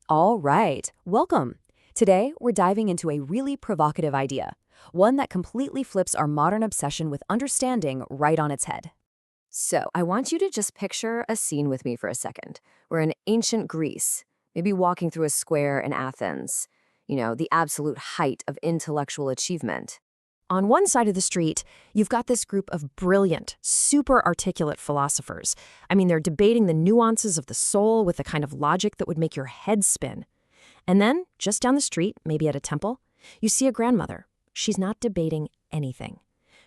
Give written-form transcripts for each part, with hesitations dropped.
All right, welcome. Today, we're diving into a really provocative idea, one that completely flips our modern obsession with understanding right on its head. So, I want you to just picture a scene with me for a second. We're in ancient Greece, maybe walking through a square in Athens, the absolute height of intellectual achievement. On one side of the street, you've got this group of brilliant, super articulate philosophers. I mean, they're debating the nuances of the soul with the kind of logic that would make your head spin. And then, just down the street, maybe at a temple, you see a grandmother. She's not debating anything.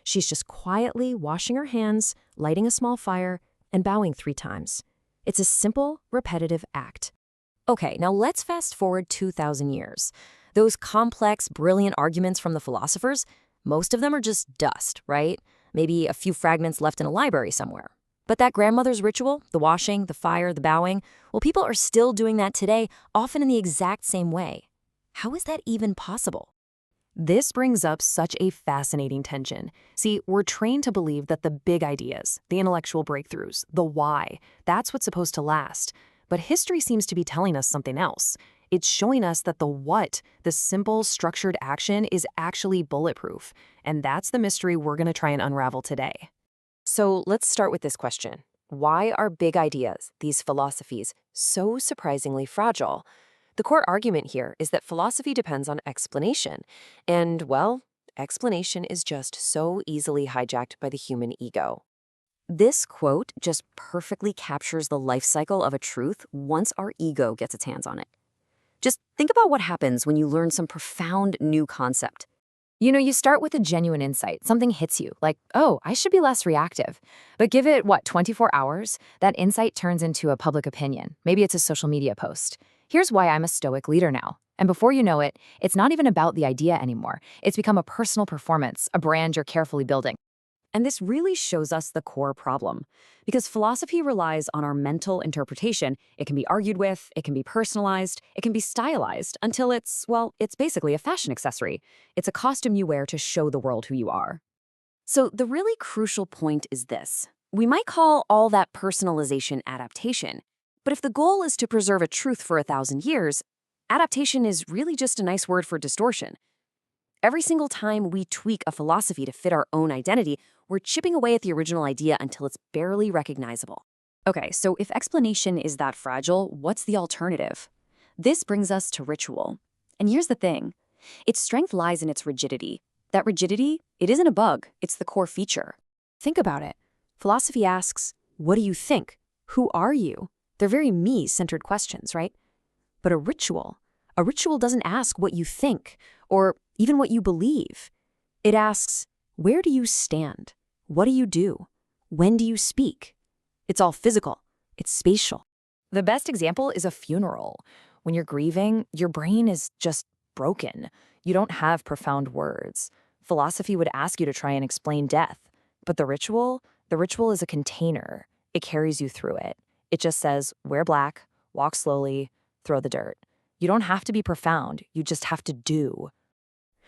She's just quietly washing her hands, lighting a small fire, and bowing 3 times. It's a simple, repetitive act. Okay, now let's fast forward 2,000 years. Those complex, brilliant arguments from the philosophers, most of them are just dust, right? Maybe a few fragments left in a library somewhere. But that grandmother's ritual, the washing, the fire, the bowing, well, people are still doing that today, often in the exact same way. How is that even possible? This brings up such a fascinating tension. See, we're trained to believe that the big ideas, the intellectual breakthroughs, the why, that's what's supposed to last. But history seems to be telling us something else. It's showing us that the what, the simple, structured action, is actually bulletproof. And that's the mystery we're going to try and unravel today. So let's start with this question. Why are big ideas, these philosophies, so surprisingly fragile? The core argument here is that philosophy depends on explanation. And, well, explanation is just so easily hijacked by the human ego. This quote just perfectly captures the life cycle of a truth once our ego gets its hands on it. Just think about what happens when you learn some profound new concept. You start with a genuine insight. Something hits you, like, oh, I should be less reactive. But give it, 24 hours, that insight turns into a public opinion. Maybe it's a social media post. Here's why I'm a stoic leader now. And before you know it, it's not even about the idea anymore. It's become a personal performance, a brand you're carefully building. And this really shows us the core problem. Because philosophy relies on our mental interpretation. It can be argued with, it can be personalized, it can be stylized until it's basically a fashion accessory. It's a costume you wear to show the world who you are. So the really crucial point is this. We might call all that personalization adaptation. But if the goal is to preserve a truth for 1,000 years, adaptation is really just a nice word for distortion. Every single time we tweak a philosophy to fit our own identity, we're chipping away at the original idea until it's barely recognizable. Okay, so if explanation is that fragile, what's the alternative? This brings us to ritual. And here's the thing. Its strength lies in its rigidity. That rigidity, it isn't a bug, it's the core feature. Think about it. Philosophy asks, what do you think? Who are you? They're very me-centered questions, right? But a ritual doesn't ask what you think, or even what you believe. It asks, where do you stand? What do you do? When do you speak? It's all physical. It's spatial. The best example is a funeral. When you're grieving, your brain is just broken. You don't have profound words. Philosophy would ask you to try and explain death. But the ritual is a container. It carries you through it. It just says, wear black, walk slowly, throw the dirt. You don't have to be profound. You just have to do.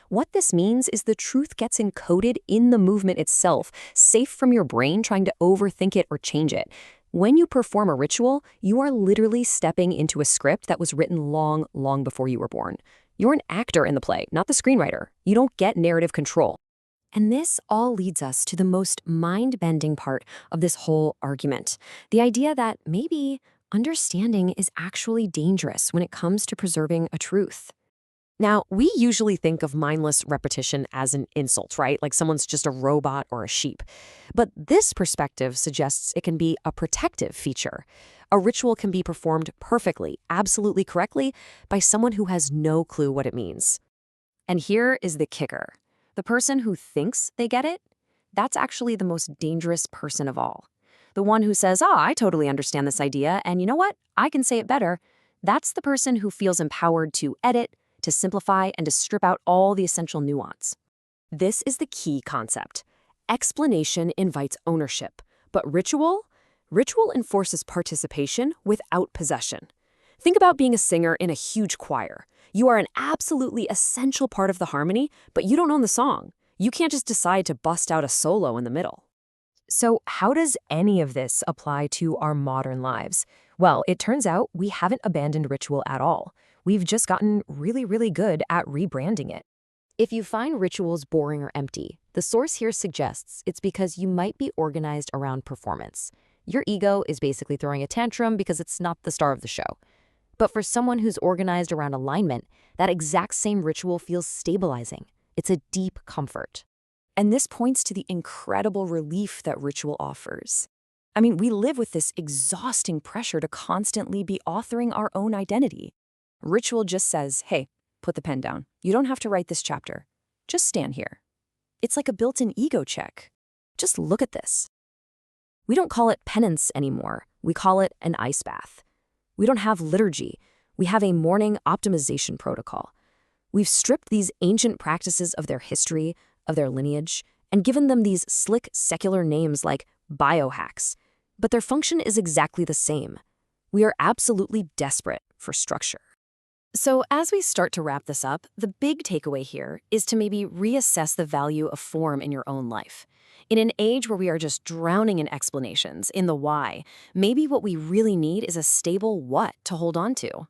What this means is the truth gets encoded in the movement itself, safe from your brain trying to overthink it or change it. When you perform a ritual, you are literally stepping into a script that was written long, long before you were born. You're an actor in the play, not the screenwriter. You don't get narrative control. And this all leads us to the most mind-bending part of this whole argument. The idea that maybe understanding is actually dangerous when it comes to preserving a truth. Now, we usually think of mindless repetition as an insult, right? Like someone's just a robot or a sheep. But this perspective suggests it can be a protective feature. A ritual can be performed perfectly, absolutely correctly, by someone who has no clue what it means. And here is the kicker. The person who thinks they get it, that's actually the most dangerous person of all. The one who says, I totally understand this idea, and you know what? I can say it better. That's the person who feels empowered to edit, to simplify, and to strip out all the essential nuance. This is the key concept. Explanation invites ownership, but ritual enforces participation without possession. Think about being a singer in a huge choir. You are an absolutely essential part of the harmony, but you don't own the song. You can't just decide to bust out a solo in the middle. So how does any of this apply to our modern lives? Well, it turns out we haven't abandoned ritual at all. We've just gotten really, really good at rebranding it. If you find rituals boring or empty, the source here suggests it's because you might be organized around performance. Your ego is basically throwing a tantrum because it's not the star of the show. But for someone who's organized around alignment, that exact same ritual feels stabilizing. It's a deep comfort. And this points to the incredible relief that ritual offers. I mean, we live with this exhausting pressure to constantly be authoring our own identity. Ritual just says, hey, put the pen down. You don't have to write this chapter. Just stand here. It's like a built-in ego check. Just look at this. We don't call it penance anymore. We call it an ice bath. We don't have liturgy. We have a morning optimization protocol. We've stripped these ancient practices of their history, of their lineage, and given them these slick secular names like biohacks. But their function is exactly the same. We are absolutely desperate for structure. So as we start to wrap this up, the big takeaway here is to maybe reassess the value of form in your own life. In an age where we are just drowning in explanations, in the why, maybe what we really need is a stable what to hold on to.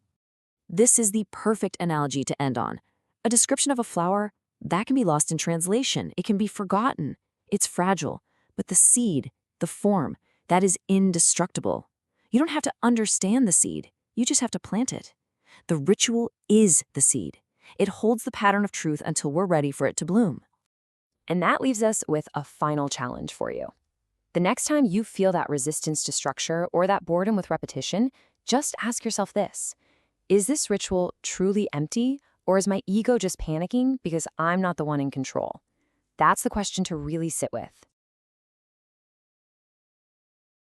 This is the perfect analogy to end on. A description of a flower, that can be lost in translation. It can be forgotten. It's fragile. But the seed, the form, that is indestructible. You don't have to understand the seed. You just have to plant it. The ritual is the seed. It holds the pattern of truth until we're ready for it to bloom. And that leaves us with a final challenge for you. The next time you feel that resistance to structure or that boredom with repetition, just ask yourself this. Is this ritual truly empty, or is my ego just panicking because I'm not the one in control? That's the question to really sit with.